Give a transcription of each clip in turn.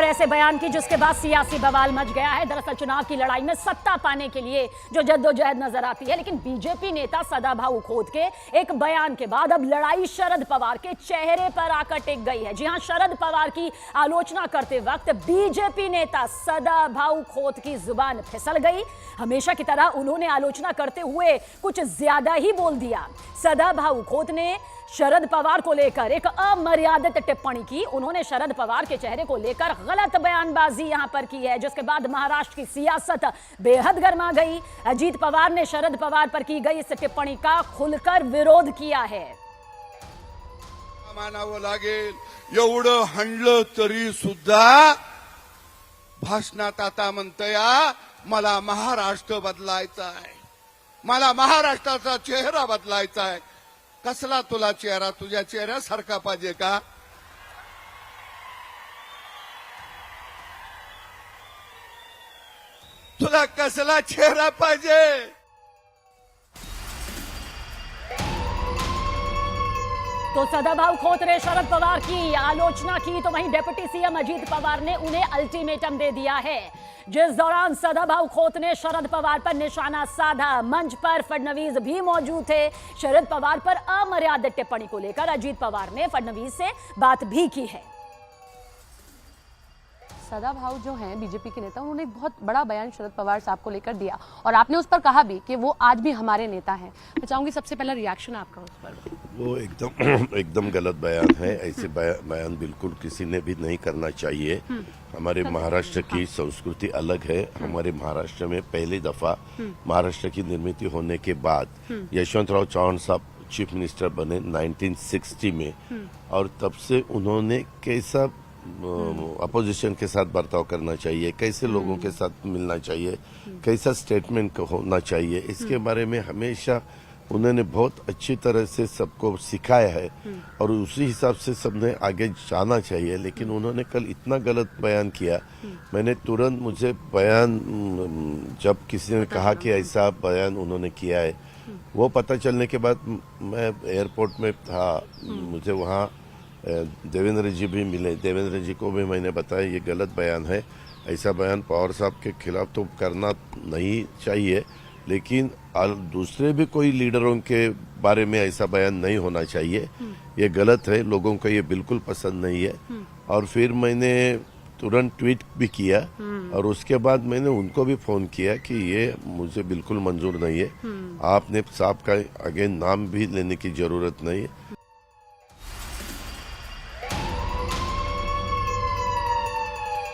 और ऐसे बयान की जिसके बाद सियासी बवाल मच गया है। दरअसल चुनाव की लड़ाई में सत्ता पाने के लिए जो जद्दोजहद नजर आती है, लेकिन बीजेपी नेता सदाभाऊ खोत के एक बयान के बाद अब लड़ाई शरद पवार के चेहरे पर आकर टिक गई है। जी हां, शरद पवार की आलोचना करते वक्त बीजेपी नेता सदाभाऊ खोत की जुबान फिसल गई। हमेशा की तरह उन्होंने आलोचना करते हुए कुछ ज्यादा ही बोल दिया। सदाभाऊ खोत ने शरद पवार को लेकर एक अमर्यादित टिप्पणी की। उन्होंने शरद पवार के चेहरे को लेकर गलत बयानबाजी यहां पर की है, जिसके बाद महाराष्ट्र की सियासत बेहद गर्मा गई। अजीत पवार ने शरद पवार पर की गई इस टिप्पणी का खुलकर विरोध किया है। मानावं लागेल एवढं हाणलं तरी सुद्धा भाषणात आता म्हणतया मला महाराष्ट्र बदलायचा आहे, मला महाराष्ट्राचा चेहरा बदलायचा आहे। कसला तुला चेहरा? तुझ्या चेहऱ्यासारखा पाहिजे का? तुला कसला चेहरा पाहिजे? तो सदाभाऊ खोत ने शरद पवार की आलोचना की, तो वहीं डिप्टी सीएम अजीत पवार ने उन्हें अल्टीमेटम दे दिया है। जिस दौरान सदाभाऊ खोत ने शरद पवार पर निशाना साधा, मंच पर फडणवीस भी मौजूद थे। शरद पवार पर अमर्यादित टिप्पणी को लेकर अजीत पवार ने फडणवीस से बात भी की है। सदाभाऊ जो हैं बीजेपी के नेता, उन्होंने एक बहुत बड़ा बयान शरद पवार साहब को लेकर दिया और आपने उस पर कहा भी कि वो आज भी हमारे नेता हैं। मैं चाहूंगी सबसे पहला रिएक्शन आपका उस पर। वो एकदम गलत बयान है। ऐसे बयान बिल्कुल किसी ने भी नहीं करना चाहिए। हमारे महाराष्ट्र की संस्कृति अलग है। हमारे महाराष्ट्र में पहली दफा महाराष्ट्र की निर्मित होने के बाद यशवंतराव चव्हाण साहब चीफ मिनिस्टर बने 1960 में, और तब से उन्होंने कैसा अपोजिशन के साथ बर्ताव करना चाहिए, कैसे लोगों के साथ मिलना चाहिए, कैसा स्टेटमेंट होना चाहिए, इसके बारे में हमेशा उन्होंने बहुत अच्छी तरह से सबको सिखाया है और उसी हिसाब से सबने आगे जाना चाहिए। लेकिन उन्होंने कल इतना गलत बयान किया। मैंने तुरंत, मुझे बयान जब किसी ने कहा कि ऐसा बयान उन्होंने किया है, वो पता चलने के बाद मैं एयरपोर्ट में था, मुझे वहाँ देवेंद्र जी भी मिले। देवेंद्र जी को भी मैंने बताया ये गलत बयान है, ऐसा बयान पवार साहब के खिलाफ तो करना नहीं चाहिए, लेकिन दूसरे भी कोई लीडरों के बारे में ऐसा बयान नहीं होना चाहिए। ये गलत है, लोगों को ये बिल्कुल पसंद नहीं है। और फिर मैंने तुरंत ट्वीट भी किया और उसके बाद मैंने उनको भी फोन किया कि ये मुझे बिल्कुल मंजूर नहीं है। आपने साहब का आगे नाम भी लेने की जरूरत नहीं है।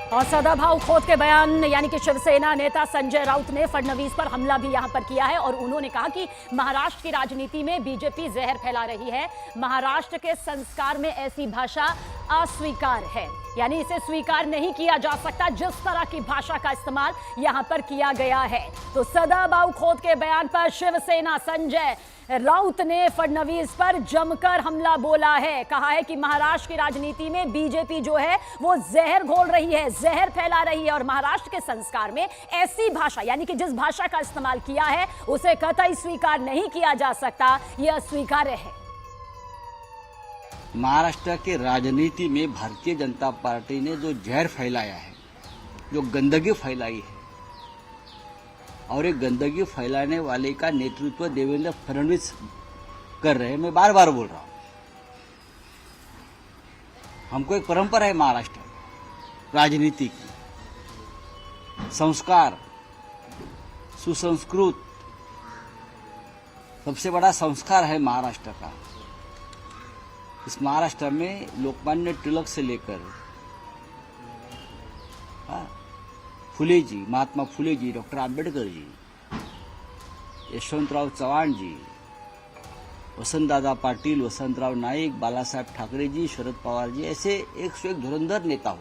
और सदाभाऊ खोत के बयान यानी कि शिवसेना नेता संजय राउत ने फडणवीस पर हमला भी यहां पर किया है और उन्होंने कहा कि महाराष्ट्र की राजनीति में बीजेपी जहर फैला रही है। महाराष्ट्र के संस्कार में ऐसी भाषा अस्वीकार है, यानी इसे स्वीकार नहीं किया जा सकता जिस तरह की भाषा का इस्तेमाल यहां पर किया गया है। तो सदाभाऊ खोत के बयान पर शिवसेना संजय राउत ने फडणवीस पर जमकर हमला बोला है। कहा है कि महाराष्ट्र की राजनीति में बीजेपी जो है वो जहर घोल रही है, जहर फैला रही है और महाराष्ट्र के संस्कार में ऐसी भाषा यानी कि जिस भाषा का इस्तेमाल किया है उसे कतई स्वीकार नहीं किया जा सकता, यह अस्वीकार्य है। महाराष्ट्र के राजनीति में भारतीय जनता पार्टी ने जो जहर फैलाया है, जो गंदगी फैलाई है, और एक गंदगी फैलाने वाले का नेतृत्व देवेंद्र फडणवीस कर रहे हैं। मैं बार बार बोल रहा हूं, हमको एक परंपरा है महाराष्ट्र राजनीति की, संस्कार, सुसंस्कृत, सबसे बड़ा संस्कार है महाराष्ट्र का। इस महाराष्ट्र में लोकमान्य तिलक से लेकर फुले जी, महात्मा फुले जी, डॉक्टर आंबेडकर जी, यशवंतराव चव्हाण जी, वसंतदादा पाटिल, वसंतराव नाईक, बालासाहेब ठाकरे जी, शरद पवार जी, ऐसे एक से एक धुरंधर नेता हो।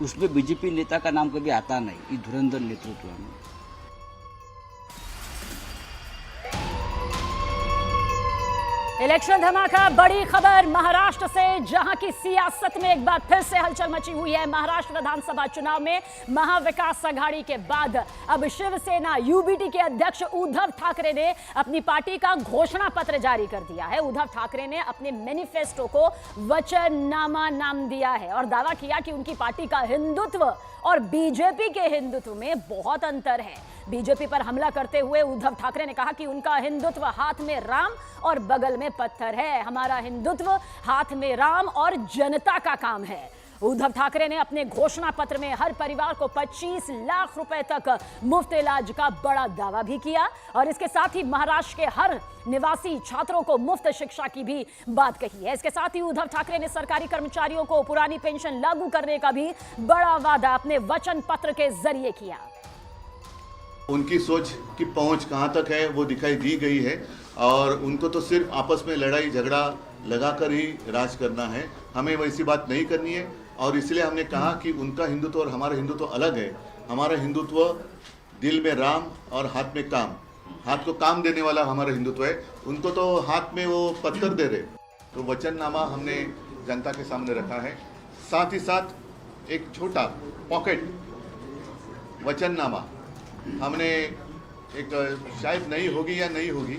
उसमें बीजेपी नेता का नाम कभी आता नहीं इस धुरंधर नेतृत्व में। इलेक्शन धमाका, बड़ी खबर महाराष्ट्र से, जहां की सियासत में एक बार फिर से हलचल मची हुई है। महाराष्ट्र विधानसभा चुनाव में महाविकास आघाड़ी के बाद अब शिवसेना यूबीटी के अध्यक्ष उद्धव ठाकरे ने अपनी पार्टी का घोषणा पत्र जारी कर दिया है। उद्धव ठाकरे ने अपने मैनिफेस्टो को वचननामा नाम दिया है और दावा किया कि उनकी पार्टी का हिंदुत्व और बीजेपी के हिंदुत्व में बहुत अंतर है। बीजेपी पर हमला करते हुए उद्धव ठाकरे ने कहा कि उनका हिंदुत्व हाथ में राम और बगल में पत्थर है। हमारा हिंदुत्व हाथ में राम और जनता का काम है। उद्धव ठाकरे ने अपने घोषणा पत्र में हर परिवार को 25 लाख रुपए तक मुफ्त इलाज का बड़ा दावा भी किया और इसके साथ ही महाराष्ट्र के हर निवासी छात्रों को मुफ्त शिक्षा की भी बात कही है। इसके साथ ही उद्धव ठाकरे ने सरकारी कर्मचारियों को पुरानी पेंशन लागू करने का भी बड़ा वादा अपने वचन पत्र के जरिए किया। उनकी सोच की पहुंच कहां तक है वो दिखाई दी गई है और उनको तो सिर्फ आपस में लड़ाई झगड़ा लगाकर ही राज करना है। हमें वैसी बात नहीं करनी है और इसलिए हमने कहा कि उनका हिंदुत्व और हमारा हिंदुत्व अलग है। हमारा हिंदुत्व दिल में राम और हाथ में काम, हाथ को काम देने वाला हमारा हिंदुत्व है। उनको तो हाथ में वो पत्थर दे रहे। तो वचननामा हमने जनता के सामने रखा है। साथ ही साथ एक छोटा पॉकेट वचननामा हमने एक शायद नहीं होगी या नहीं होगी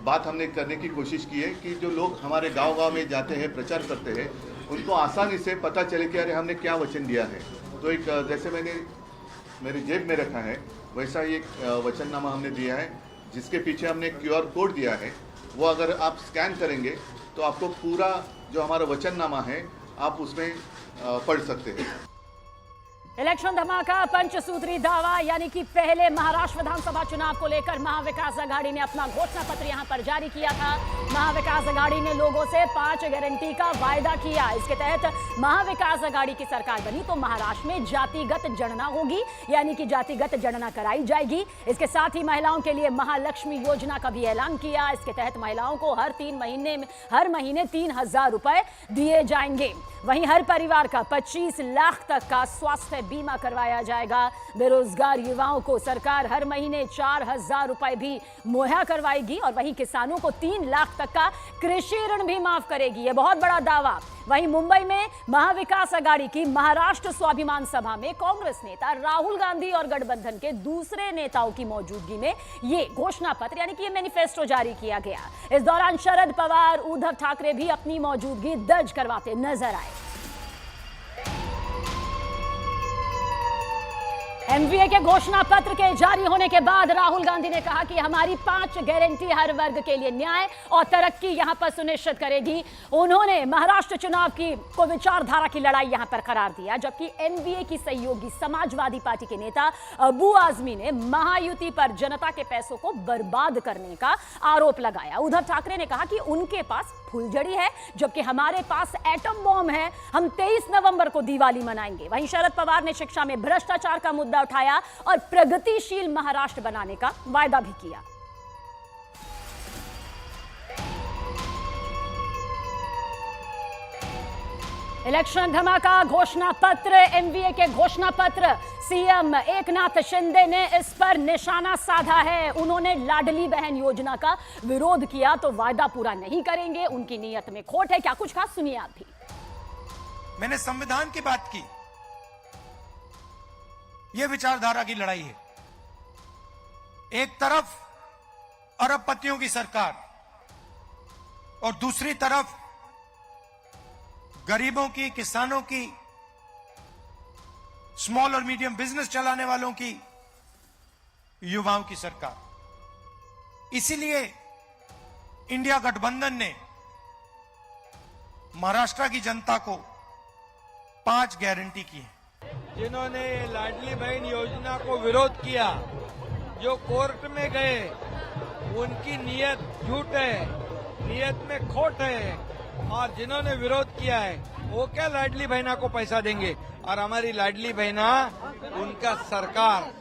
बात हमने करने की कोशिश की है कि जो लोग हमारे गांव-गांव में जाते हैं, प्रचार करते हैं, उनको आसानी से पता चले कि अरे हमने क्या वचन दिया है। तो एक जैसे मैंने मेरी जेब में रखा है वैसा ही एक वचननामा हमने दिया है जिसके पीछे हमने QR कोड दिया है। वो अगर आप स्कैन करेंगे तो आपको पूरा जो हमारा वचननामा है आप उसमें पढ़ सकते हैं। इलेक्शन धमाका, पंचसूत्री दावा, यानी कि पहले महाराष्ट्र विधानसभा चुनाव को लेकर महाविकास आघाड़ी ने अपना घोषणा पत्र यहां पर जारी किया था। महाविकास आघाड़ी ने लोगों से 5 गारंटी का वायदा किया। इसके तहत महाविकास आघाड़ी की सरकार बनी तो महाराष्ट्र में जातिगत जनगणना होगी, यानी कि जातिगत जनगणना कराई जाएगी। इसके साथ ही महिलाओं के लिए महालक्ष्मी योजना का भी ऐलान किया। इसके तहत महिलाओं को हर महीने 3,000 रुपए दिए जाएंगे। वहीं हर परिवार का 25 लाख तक का स्वास्थ्य बीमा करवाया जाएगा। बेरोजगार युवाओं को सरकार हर महीने 4,000 रुपए भी मुहैया करवाएगी और वहीं किसानों को 3 लाख तक का कृषि ऋण भी माफ करेगी। ये बहुत बड़ा दावा। वहीं मुंबई में महाविकास आघाड़ी की महाराष्ट्र स्वाभिमान सभा में कांग्रेस नेता राहुल गांधी और गठबंधन के दूसरे नेताओं की मौजूदगी में ये घोषणा पत्र यानी कि ये मैनिफेस्टो जारी किया गया। इस दौरान शरद पवार, उद्धव ठाकरे भी अपनी मौजूदगी दर्ज करवाते नजर आए। एमवीए के घोषणा पत्र के जारी होने के बाद राहुल गांधी ने कहा कि हमारी 5 गारंटी हर वर्ग के लिए न्याय और तरक्की यहां पर सुनिश्चित करेगी। उन्होंने महाराष्ट्र चुनाव को विचारधारा की लड़ाई यहां पर करार दिया, जबकि एनडीए की सहयोगी समाजवादी पार्टी के नेता अबू आजमी ने महायुति पर जनता के पैसों को बर्बाद करने का आरोप लगाया। उद्धव ठाकरे ने कहा कि उनके पास फुलझड़ी है जबकि हमारे पास एटम बॉम्ब है। हम 23 नवंबर को दिवाली मनाएंगे। वहीं शरद पवार ने शिक्षा में भ्रष्टाचार का मुद्दा उठाया और प्रगतिशील महाराष्ट्र बनाने का वायदा भी किया। इलेक्शन धमाका, घोषणा पत्र, एमवीए के घोषणा पत्र, सीएम एकनाथ शिंदे ने इस पर निशाना साधा है। उन्होंने लाडली बहन योजना का विरोध किया तो वायदा पूरा नहीं करेंगे, उनकी नीयत में खोट है। क्या कुछ कहा, सुनिए आप भी। मैंने संविधान की बात की। यह विचारधारा की लड़ाई है। एक तरफ अरबपतियों की सरकार और दूसरी तरफ गरीबों की, किसानों की, स्मॉल और मीडियम बिजनेस चलाने वालों की, युवाओं की सरकार। इसीलिए इंडिया गठबंधन ने महाराष्ट्र की जनता को 5 गारंटी की है। जिन्होंने लाडली बहन योजना को विरोध किया, जो कोर्ट में गए, उनकी नीयत झूठ है, नीयत में खोट है। और जिन्होंने विरोध किया है वो क्या लाडली बहना को पैसा देंगे? और हमारी लाडली बहना, उनका सरकार,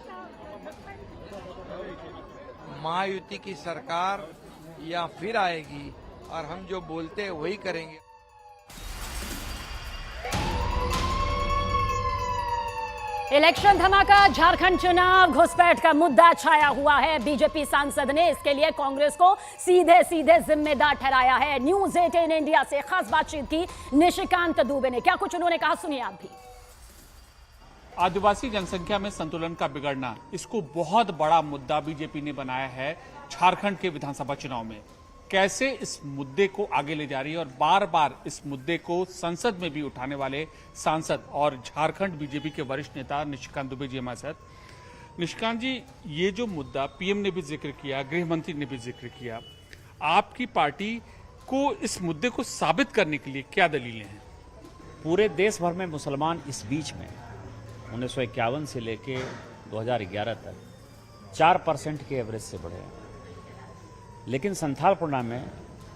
महायुति की सरकार या फिर आएगी और हम जो बोलते हैं वही करेंगे। इलेक्शन धमाका, झारखंड चुनाव, घुसपैठ का मुद्दा छाया हुआ है। बीजेपी सांसद ने इसके लिए कांग्रेस को सीधे सीधे जिम्मेदार ठहराया है। न्यूज 18 इंडिया से खास बातचीत की निशिकांत दुबे ने, क्या कुछ उन्होंने कहा, सुनिए आप भी। आदिवासी जनसंख्या में संतुलन का बिगड़ना, इसको बहुत बड़ा मुद्दा बीजेपी ने बनाया है झारखंड के विधानसभा चुनाव में। कैसे इस मुद्दे को आगे ले जा रही है और बार बार इस मुद्दे को संसद में भी उठाने वाले सांसद और झारखंड बीजेपी के वरिष्ठ नेता निशिकांत दुबे जी हमारे साथ। निशिकांत जी, ये जो मुद्दा पीएम ने भी जिक्र किया, गृह मंत्री ने भी जिक्र किया, आपकी पार्टी को इस मुद्दे को साबित करने के लिए क्या दलीलें हैं? पूरे देश भर में मुसलमान इस बीच में 1951 से लेके 2011 तक 4% के एवरेज से बढ़े, लेकिन संथालपुरना में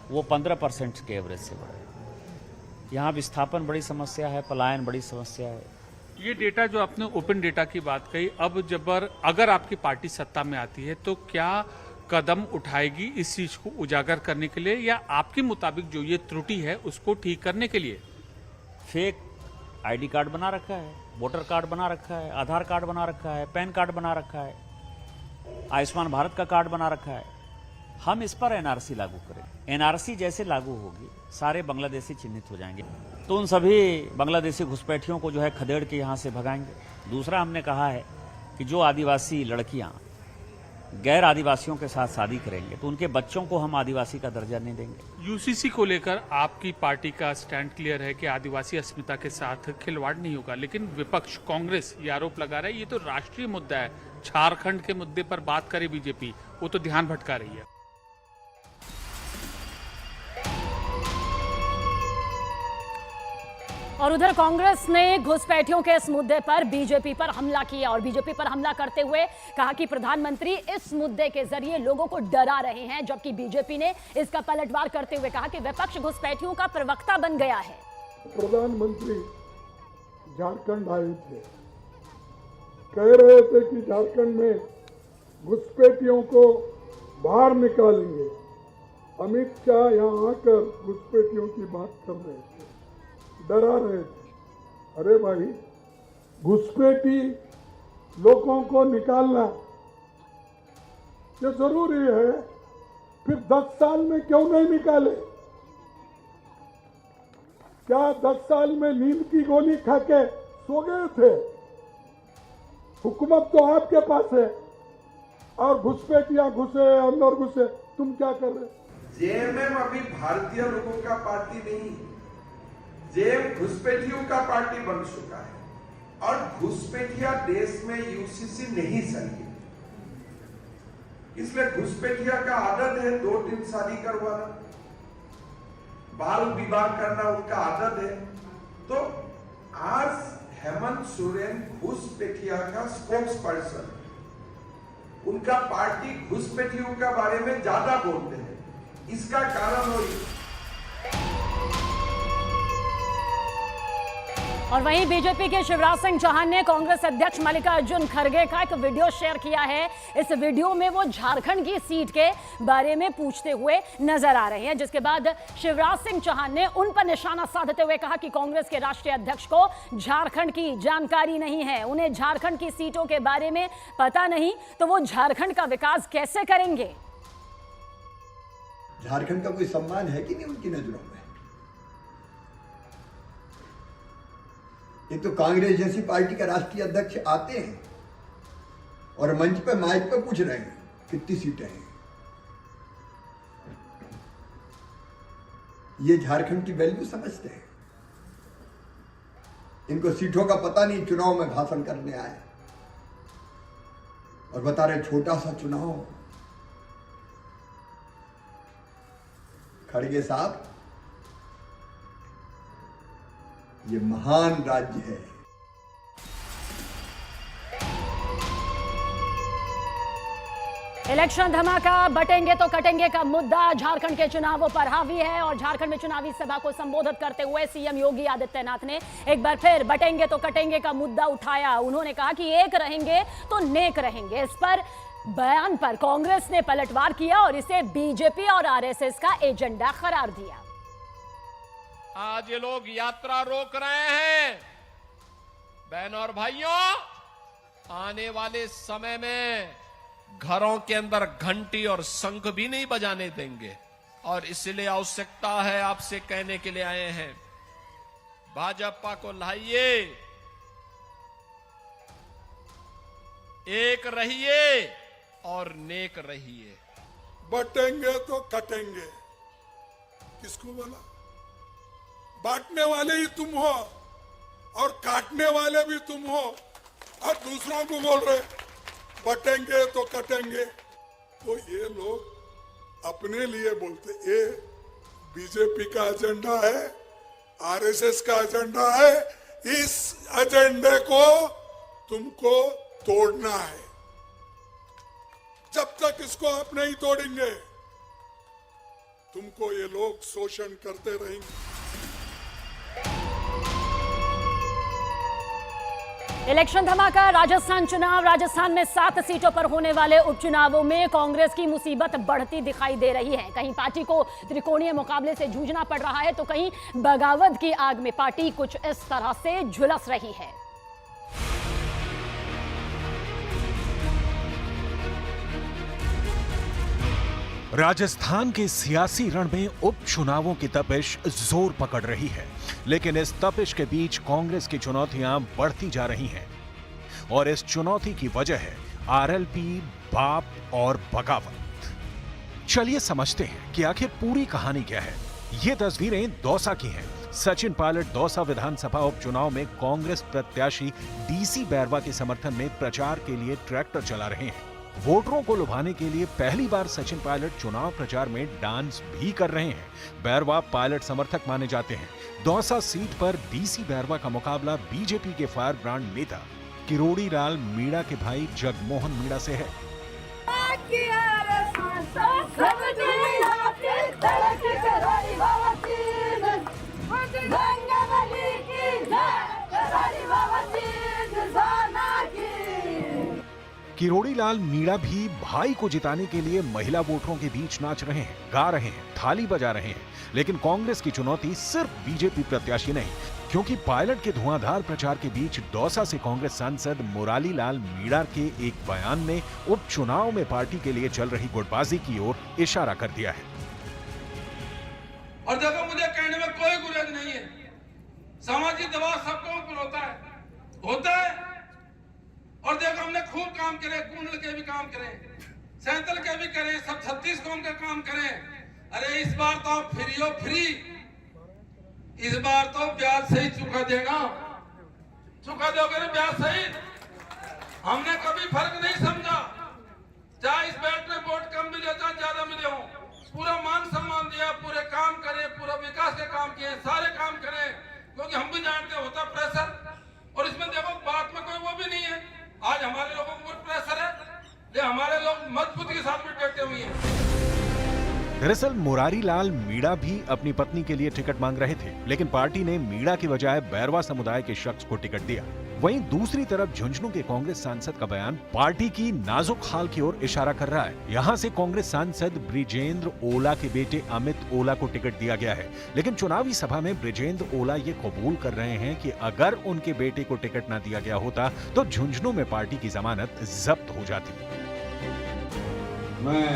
वो 15% के एवरेज से बढ़े। यहाँ विस्थापन बड़ी समस्या है, पलायन बड़ी समस्या है। ये डेटा जो आपने ओपन डेटा की बात कही, अब अगर आपकी पार्टी सत्ता में आती है तो क्या कदम उठाएगी इस चीज को उजागर करने के लिए, या आपके मुताबिक जो ये त्रुटि है उसको ठीक करने के लिए? फेक आईडी कार्ड बना रखा है, वोटर कार्ड बना रखा है, आधार कार्ड बना रखा है, पैन कार्ड बना रखा है, आयुष्मान भारत का कार्ड बना रखा है। हम इस पर एनआरसी लागू करें। एनआरसी जैसे लागू होगी, सारे बांग्लादेशी चिन्हित हो जाएंगे, तो उन सभी बांग्लादेशी घुसपैठियों को जो है खदेड़ के यहाँ से भगाएंगे। दूसरा, हमने कहा है कि जो आदिवासी लड़कियाँ गैर आदिवासियों के साथ शादी करेंगे तो उनके बच्चों को हम आदिवासी का दर्जा नहीं देंगे। यूसीसी को लेकर आपकी पार्टी का स्टैंड क्लियर है कि आदिवासी अस्मिता के साथ खिलवाड़ नहीं होगा, लेकिन विपक्ष कांग्रेस ये आरोप लगा रहा है ये तो राष्ट्रीय मुद्दा है। झारखंड के मुद्दे पर बात करे बीजेपी, वो तो ध्यान भटका रही है। और उधर कांग्रेस ने घुसपैठियों के इस मुद्दे पर बीजेपी पर हमला किया और बीजेपी पर हमला करते हुए कहा कि प्रधानमंत्री इस मुद्दे के जरिए लोगों को डरा रहे हैं, जबकि बीजेपी ने इसका पलटवार करते हुए कहा कि विपक्ष घुसपैठियों का प्रवक्ता बन गया है। प्रधानमंत्री झारखंड आए थे, कह रहे थे कि झारखंड में घुसपैठियों को बाहर निकालेंगे। अमित शाह यहाँ आकर घुसपैठियों की बात कर रहे थे, डरा रहे थे। अरे भाई, घुसपैठी लोगों को निकालना ये जरूरी है, फिर 10 साल में क्यों नहीं निकाले? क्या 10 साल में नींद की गोली खा के सो गए थे? हुकूमत तो आपके पास है और घुसपैठियां घुसे, अंदर घुसे, तुम क्या कर रहे? जेएमएम अभी भारतीय लोगों का पार्टी नहीं, जेएम घुसपैठियों का पार्टी बन चुका है और घुसपैठिया देश में यूसीसी नहीं सही, इसलिए घुसपैठिया का आदत है 2-3 शादी करवाना, बाल विवाह करना उनका आदत है। तो आज हेमंत सोरेन घुसपैठिया का स्पोक्स पर्सन, उनका पार्टी घुसपैठियों के बारे में ज्यादा बोलते हैं, इसका कारण और वहीं बीजेपी के शिवराज सिंह चौहान ने कांग्रेस अध्यक्ष मल्लिकार्जुन खड़गे का एक वीडियो शेयर किया है। इस वीडियो में वो झारखंड की सीट के बारे में पूछते हुए नजर आ रहे हैं, जिसके बाद शिवराज सिंह चौहान ने उन पर निशाना साधते हुए कहा कि कांग्रेस के राष्ट्रीय अध्यक्ष को झारखंड की जानकारी नहीं है, उन्हें झारखंड की सीटों के बारे में पता नहीं, तो वो झारखंड का विकास कैसे करेंगे? झारखंड का कोई सम्मान है कि नहीं उनकी नजरों में? एक तो कांग्रेस जैसी पार्टी का राष्ट्रीय अध्यक्ष आते हैं और मंच पे माइक पे पूछ रहे हैं कितनी सीटें हैं। ये झारखंड की वैल्यू समझते हैं? इनको सीटों का पता नहीं, चुनाव में भाषण करने आए और बता रहे छोटा सा चुनाव। खड़गे साहब, ये महान राज्य है। इलेक्शन धमाका, बटेंगे तो कटेंगे का मुद्दा झारखंड के चुनावों पर हावी है और झारखंड में चुनावी सभा को संबोधित करते हुए सीएम योगी आदित्यनाथ ने एक बार फिर बटेंगे तो कटेंगे का मुद्दा उठाया। उन्होंने कहा कि एक रहेंगे तो नेक रहेंगे। इस पर बयान पर कांग्रेस ने पलटवार किया और इसे बीजेपी और आरएसएस का एजेंडा करार दिया। आज ये लोग यात्रा रोक रहे हैं। बहनों और भाइयों, आने वाले समय में घरों के अंदर घंटी और शंख भी नहीं बजाने देंगे। और इसलिए आवश्यकता है, आपसे कहने के लिए आए हैं, भाजपा को लाइए, एक रहिए और नेक रहिए। बटेंगे तो कटेंगे, किसको बोला? बांटने वाले ही तुम हो और काटने वाले भी तुम हो, और दूसरों को बोल रहे बटेंगे तो कटेंगे। तो ये लोग अपने लिए बोलते, ये बीजेपी का एजेंडा है, आरएसएस का एजेंडा है। इस एजेंडे को तुमको तोड़ना है। जब तक इसको आप नहीं तोड़ेंगे, तुमको ये लोग शोषण करते रहेंगे। इलेक्शन धमाका, राजस्थान चुनाव। राजस्थान में 7 सीटों पर होने वाले उपचुनावों में कांग्रेस की मुसीबत बढ़ती दिखाई दे रही है। कहीं पार्टी को त्रिकोणीय मुकाबले से जूझना पड़ रहा है, तो कहीं बगावत की आग में पार्टी कुछ इस तरह से झुलस रही है। राजस्थान के सियासी रण में उपचुनावों की तपिश जोर पकड़ रही है, लेकिन इस तपिश के बीच कांग्रेस की चुनौतियां बढ़ती जा रही हैं। और इस चुनौती की वजह है आरएलपी, बाप और बगावत। चलिए समझते हैं कि आखिर पूरी कहानी क्या है। ये तस्वीरें दौसा की हैं। सचिन पायलट दौसा विधानसभा उपचुनाव में कांग्रेस प्रत्याशी डीसी बैरवा के समर्थन में प्रचार के लिए ट्रैक्टर चला रहे हैं। वोटरों को लुभाने के लिए पहली बार सचिन पायलट चुनाव प्रचार में डांस भी कर रहे हैं। बैरवा पायलट समर्थक माने जाते हैं। दौसा सीट पर डीसी बैरवा का मुकाबला बीजेपी के फायर ब्रांड नेता किरोड़ी लाल मीणा के भाई जगमोहन मीणा से है। किरोड़ी लाल मीणा भी भाई को जिताने के लिए महिला वोटरों के बीच नाच रहे हैं, गा रहे हैं, थाली बजा रहे हैं। लेकिन कांग्रेस की चुनौती सिर्फ बीजेपी प्रत्याशी नहीं, क्योंकि पायलट के धुआंधार प्रचार के बीच दौसा से कांग्रेस सांसद मुरारी लाल मीणा के एक बयान ने उपचुनाव में पार्टी के लिए चल रही गुटबाजी की ओर इशारा कर दिया है। और देखो, मुझे कहने में कोई गुरेज नहीं है, सामाजिक दबाव सबको ऊपर होता है। और देखो, हमने खूब काम करे, कुंडल के भी काम करे, सैंतल के भी करे, सब 36 कौम का काम करे। अरे इस बार तो फ्री, इस बार तो ब्याज सहित चुका देना, चुका दोगे ना ब्याज सहित। हमने कभी फर्क नहीं समझा, चाहे इस बैठ में वोट कम मिले चाहे ज्यादा मिले हो, पूरा मान सम्मान दिया, पूरे काम करे, पूरा विकास के काम किए, सारे काम करे, क्योंकि हम भी जानते होता प्रेशर। और इसमें देखो, बात में कोई वो भी नहीं है। आज हमारे लोगों को प्रेशर है, ये हमारे लोग मजबूती के साथ में डटे हुए हैं। दरअसल मुरारी लाल मीणा भी अपनी पत्नी के लिए टिकट मांग रहे थे, लेकिन पार्टी ने मीणा के बजाय बैरवा समुदाय के शख्स को टिकट दिया। वहीं दूसरी तरफ झुंझुनू के कांग्रेस सांसद का बयान पार्टी की नाजुक हाल की ओर इशारा कर रहा है। यहां से कांग्रेस सांसद ब्रिजेंद्र ओला के बेटे अमित ओला को टिकट दिया गया है, लेकिन चुनावी सभा में ब्रिजेंद्र ओला ये कबूल कर रहे हैं कि अगर उनके बेटे को टिकट न दिया गया होता तो झुंझुनू में पार्टी की जमानत जब्त हो जाती। मैं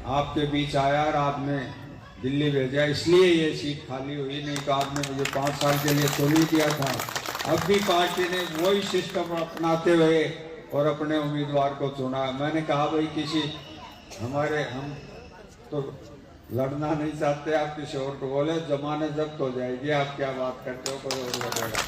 आपके बीच आया और आपने दिल्ली भेजा, इसलिए ये सीट खाली हुई, नहीं तो आपने मुझे 5 साल के लिए चुन ही दिया था। अब भी पार्टी ने वही सिस्टम अपनाते हुए और अपने उम्मीदवार को चुना। मैंने कहा भाई हम तो लड़ना नहीं चाहते, आप किसी और को बोले, जमानत जब्त हो जाएगी। आप क्या बात करते हो, कोई और लड़ेगा।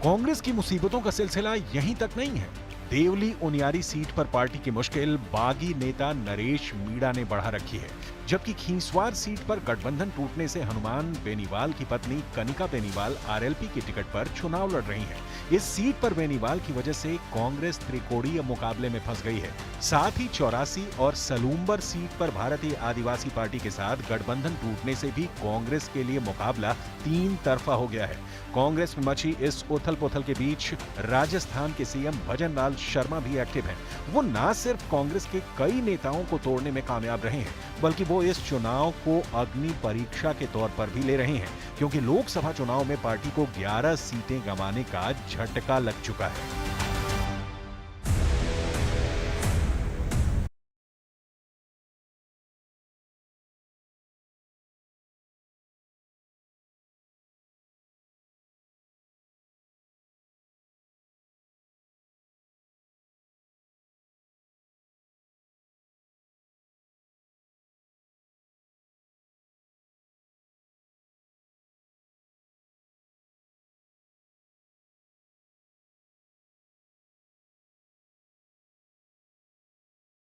कांग्रेस की मुसीबतों का सिलसिला यहीं तक नहीं है। देवली उनियारी सीट पर पार्टी की मुश्किल बागी नेता नरेश मीणा ने बढ़ा रखी है, जबकि खींसवार सीट पर गठबंधन टूटने से हनुमान बेनीवाल की पत्नी कनिका बेनीवाल आरएलपी की टिकट पर चुनाव लड़ रही हैं। इस सीट पर बेनीवाल की वजह से कांग्रेस त्रिकोणीय मुकाबले में फंस गई है। साथ ही 84 और सलूम्बर सीट पर भारतीय आदिवासी पार्टी के साथ गठबंधन टूटने से भी कांग्रेस के लिए मुकाबला 3 तरफा हो गया है। कांग्रेस में मची इस उथल पुथल के बीच राजस्थान के सीएम भजन लाल शर्मा भी एक्टिव हैं। वो न सिर्फ कांग्रेस के कई नेताओं को तोड़ने में कामयाब रहे हैं, बल्कि वो इस चुनाव को अग्नि परीक्षा के तौर पर भी ले रहे हैं, क्योंकि लोकसभा चुनाव में पार्टी को 11 सीटें गंवाने का झटका लग चुका है।